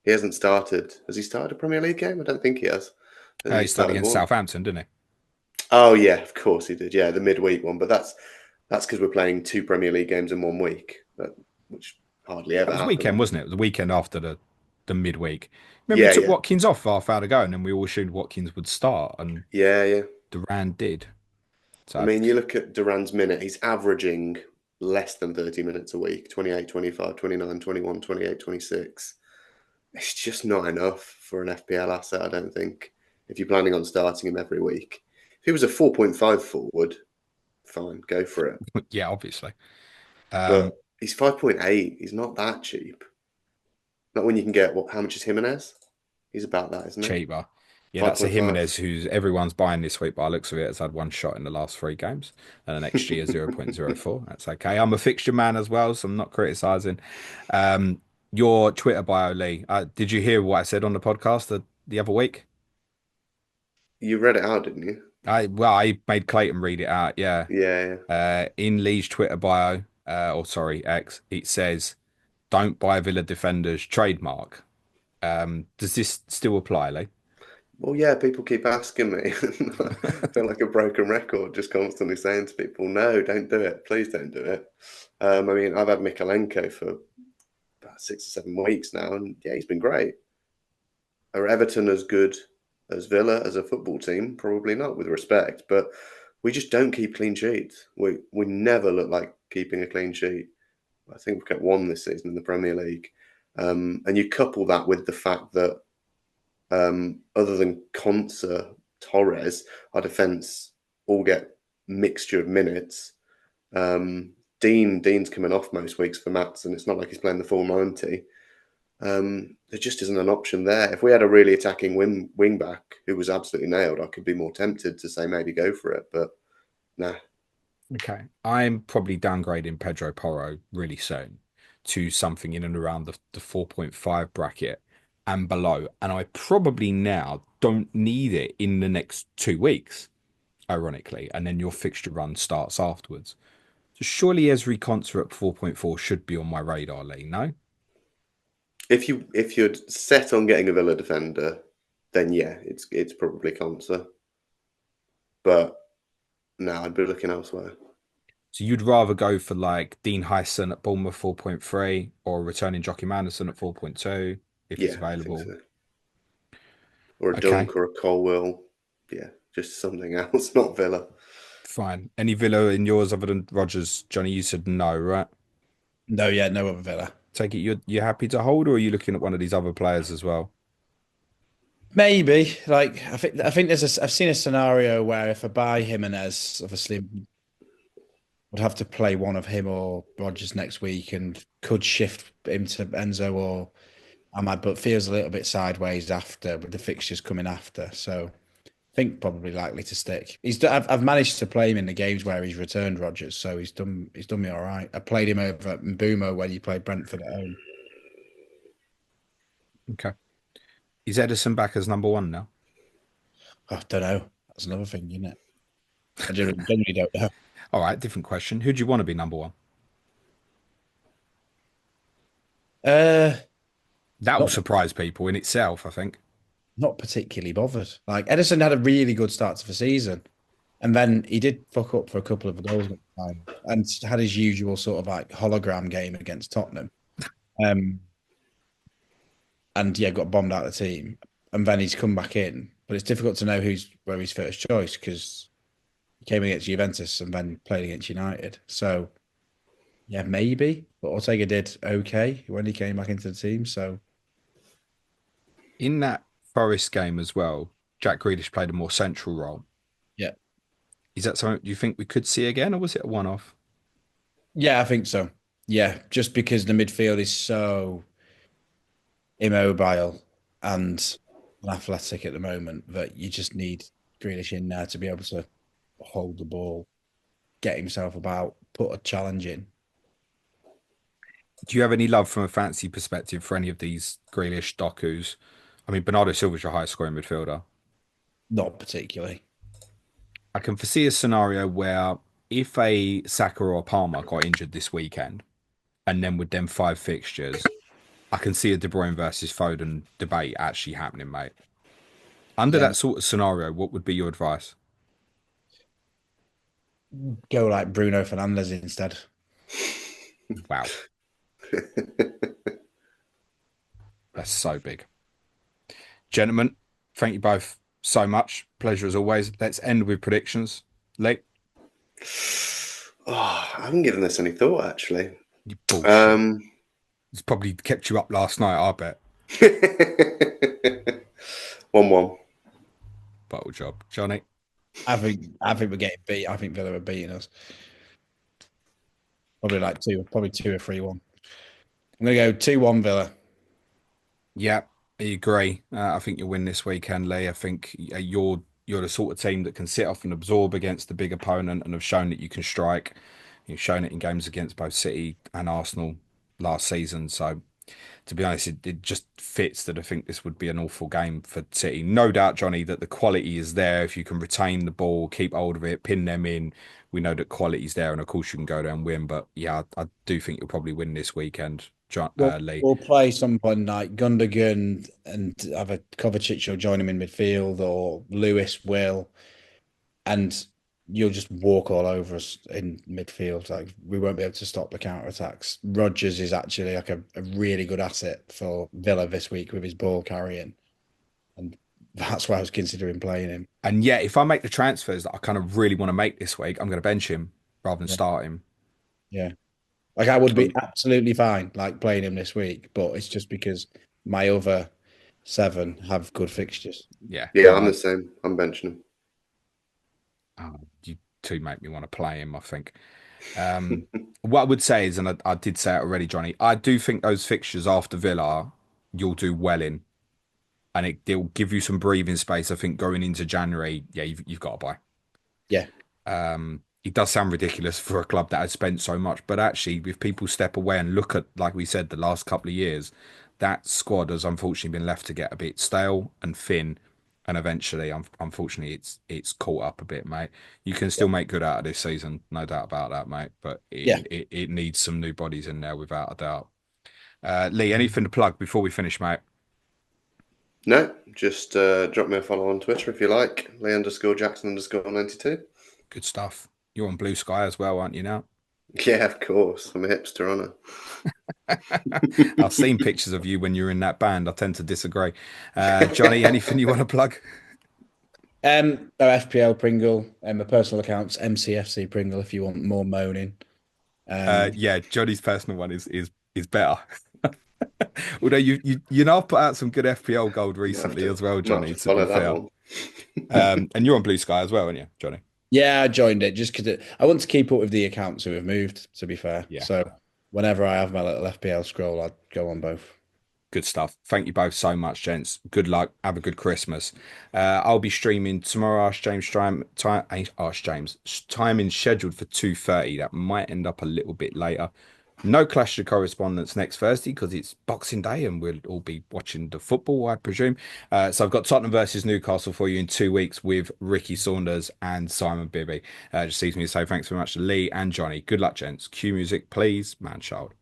Speaker 2: he hasn't started. Has he started a Premier League game? I don't think he has. I think
Speaker 1: He
Speaker 2: he
Speaker 1: started
Speaker 2: started
Speaker 1: against
Speaker 2: one.
Speaker 1: Southampton, didn't he?
Speaker 2: Oh yeah, of course he did. Yeah, the midweek one, but that's because we're playing two Premier League games in one week, which hardly
Speaker 1: That
Speaker 2: ever
Speaker 1: was the weekend,
Speaker 2: happens.
Speaker 1: wasn't it? It was the weekend after the midweek. Remember, we
Speaker 2: Yeah,
Speaker 1: took
Speaker 2: yeah,
Speaker 1: Watkins off half hour ago, and then we all assumed Watkins would start, and
Speaker 2: yeah.
Speaker 1: Duran did.
Speaker 2: I
Speaker 1: So
Speaker 2: mean, you look at Duran's minute, he's averaging less than 30 minutes a week 28, 25, 29, 21, 28, 26. It's just not enough for an FPL asset, I don't think, if you're planning on starting him every week. If he was a 4.5 forward, fine, go for it.
Speaker 1: yeah, obviously.
Speaker 2: But
Speaker 1: Um,
Speaker 2: he's 5.8. He's not that cheap. Not when you can get how much is Jimenez? He's about that, isn't he?
Speaker 1: cheaper. Yeah, that's a
Speaker 2: 5.5.
Speaker 1: Jimenez who's everyone's buying this week by the looks of it. Has had one shot in the last three games and an XG of 0.04. That's okay. I'm a fixture man as well, so I'm not criticizing. Um, your Twitter bio, Lee. Did you hear what I said on the podcast the other week?
Speaker 2: You read it out, didn't you?
Speaker 1: I made Clayton read it out. Yeah.
Speaker 2: Yeah.
Speaker 1: In Lee's Twitter bio, or sorry, X, it says, "Don't buy Villa defenders." Trademark. Does this still apply, Lee?
Speaker 2: Well, yeah, people keep asking me. I feel like a broken record, just constantly saying to people, no, don't do it. Please don't do it. I mean, I've had Mikalenko for about 6 or 7 weeks now, and yeah, he's been great. Are Everton as good as Villa as a football team? Probably not, with respect, but we just don't keep clean sheets. We never look like keeping a clean sheet. I think we've kept one this season in the Premier League. And you couple that with the fact that other than Conser, Torres, our defence all get mixture of minutes. Dean's coming off most weeks for Mats, and it's not like he's playing the full 90. There just isn't an option there. If we had a really attacking wing back who was absolutely nailed, I could be more tempted to say maybe go for it, but nah.
Speaker 1: Okay. I'm probably downgrading Pedro Porro really soon to something in and around the 4.5 bracket and below. And I probably now don't need it in the next 2 weeks, ironically. And then your fixture run starts afterwards. So surely Esri Konsa at 4.4 should be on my radar, Lee, no?
Speaker 2: If you're set on getting a Villa defender, then yeah, it's probably Conser. But no, I'd be looking elsewhere.
Speaker 1: So you'd rather go for like Dean Hyson at Bournemouth 4.3 or returning Jockey Manderson at 4.2 if it's
Speaker 2: Yeah, I think
Speaker 1: available.
Speaker 2: so. Or a
Speaker 1: Okay,
Speaker 2: Dunk or a Colwill. Yeah, just something else, not Villa.
Speaker 1: fine. Any Villa in yours other than Rogers, Johnny? You said no, right?
Speaker 3: no, yeah, no other Villa.
Speaker 1: Take it you're happy to hold, or are you looking at one of these other players as well?
Speaker 3: Maybe like I've seen a scenario where if I buy Jimenez, obviously would have to play one of him or Rodgers next week and could shift him to Enzo or I might, but feels a little bit sideways after with the fixtures coming after. So I think probably likely to stick. I've managed to play him in the games where he's returned Rodgers, so he's done me all right. I played him over at Mbumo when he played Brentford at home.
Speaker 1: Okay. Is Edison back as number one now?
Speaker 3: I don't know. That's another thing, isn't it? I genuinely don't know.
Speaker 1: All right, different question. Who do you want to be number one?
Speaker 3: Uh,
Speaker 1: That will
Speaker 3: not
Speaker 1: surprise people in itself, I think.
Speaker 3: not particularly bothered. Like Edison had a really good start to the season, and then he did fuck up for a couple of goals at the time, and had his usual sort of like hologram game against Tottenham. Um, and yeah, got bombed out of the team, and then he's come back in. But it's difficult to know where his first choice because he came against Juventus and then played against United. So yeah, maybe. But Ortega did okay when he came back into the team. So
Speaker 1: In that Forest game as well, Jack Grealish played a more central role.
Speaker 3: yeah,
Speaker 1: Is that something you think we could see again, or was it a one-off?
Speaker 3: yeah, I think so. Yeah, just because the midfield is so immobile and athletic at the moment that you just need Grealish in there to be able to hold the ball, get himself about, put a challenge in.
Speaker 1: Do you have any love from a fancy perspective for any of these Grealish, Dokus? I mean, Bernardo Silva's your highest scoring midfielder.
Speaker 3: Not particularly.
Speaker 1: I can foresee a scenario where if a Saka or a Palmer got injured this weekend, and then with them five fixtures, I can see a De Bruyne versus Foden debate actually happening, mate. Under
Speaker 3: Yeah,
Speaker 1: that sort of scenario, what would be your advice?
Speaker 3: go like Bruno Fernandes instead.
Speaker 1: Wow, that's so big. Gentlemen, thank you both so much. Pleasure as always. Let's end with predictions. Lee,
Speaker 2: Oh, I haven't given this any thought actually.
Speaker 1: you bullshit.
Speaker 2: Um,
Speaker 1: It's probably kept you up last night, I bet.
Speaker 2: 1-1.
Speaker 1: Bottle job. Johnny,
Speaker 3: I think we're getting beat. I think Villa are beating us. Probably 2 or 3-1. I'm gonna go 2-1 Villa.
Speaker 1: yeah, I agree. I think you'll win this weekend, Lee. I think you're the sort of team that can sit off and absorb against the big opponent and have shown that you can strike. You've shown it in games against both City and Arsenal last season. So to be honest, it just fits that I think this would be an awful game for City. No doubt, Johnny, that the quality is there. If you can retain the ball, keep hold of it, pin them in, we know that quality's there, and of course you can go there and win. But yeah, I do think you'll probably win this weekend, John
Speaker 3: We'll
Speaker 1: Lee.
Speaker 3: we'll play someone like Gundogan and have a Kovacic or join him in midfield, or Lewis will, and you'll just walk all over us in midfield. Like we won't be able to stop the counter attacks. Rodgers is actually like a really good asset for Villa this week with his ball carrying, and that's why I was considering playing him.
Speaker 1: And yet, if I make the transfers that I kind of really want to make this week, I'm going to bench him rather than
Speaker 3: Yeah.
Speaker 1: start him.
Speaker 3: Yeah. Like I would be
Speaker 2: Um,
Speaker 3: absolutely fine like playing him this week, but it's just because my other seven have good fixtures.
Speaker 1: Yeah,
Speaker 2: yeah,
Speaker 1: no,
Speaker 2: I'm the same. I'm benching him.
Speaker 1: you two make me want to play him, I think. What I would say is, and I did say it already, Johnny, I do think those fixtures after Villa, you'll do well in, and it'll give you some breathing space. I think going into January, yeah, you've got to buy.
Speaker 3: Yeah.
Speaker 1: It does sound ridiculous for a club that has spent so much, but actually, if people step away and look at, like we said, the last couple of years, that squad has unfortunately been left to get a bit stale and thin, and eventually, unfortunately, it's caught up a bit, mate. You can still make good out of this season, no doubt about that, mate. But
Speaker 3: Yeah.
Speaker 1: it needs some new bodies in there, without a doubt. Lee, anything to plug before we finish, mate?
Speaker 2: No, just drop me a follow on Twitter if you like. Lee_Jackson_92.
Speaker 1: Good stuff. You're on Blue Sky as well, aren't you now?
Speaker 2: Yeah, of course. I'm a hipster, aren't
Speaker 1: I've seen pictures of you when you were in that band. I tend to disagree. Johnny, anything you want to plug?
Speaker 3: FPL Pringle and my personal accounts MCFC Pringle if you want more moaning.
Speaker 1: Yeah, Johnny's personal one is better. Although you know I've put out some good FPL gold
Speaker 2: I?
Speaker 1: recently as well,
Speaker 2: Might have
Speaker 1: Johnny,
Speaker 2: to
Speaker 1: to be
Speaker 2: follow that
Speaker 1: fair.
Speaker 2: one.
Speaker 1: And you're on Blue Sky as well, aren't you, Johnny?
Speaker 3: Yeah, I joined it just because I want to keep up with the accounts who have moved, to be fair.
Speaker 1: Yeah.
Speaker 3: So whenever I have my little FPL scroll, I'd go on both.
Speaker 1: Good stuff. Thank you both so much, gents. Good luck. Have a good Christmas. I'll be streaming tomorrow. Ask James Ask James. Timing scheduled for 2:30. That might end up a little bit later. No Clash of Correspondence next Thursday because it's Boxing Day and we'll all be watching the football, I presume. So I've got Tottenham versus Newcastle for you in 2 weeks with Ricky Saunders and Simon Bibby. Just leaves me to say thanks very much to Lee and Johnny. Good luck, gents. Cue music, please, man child.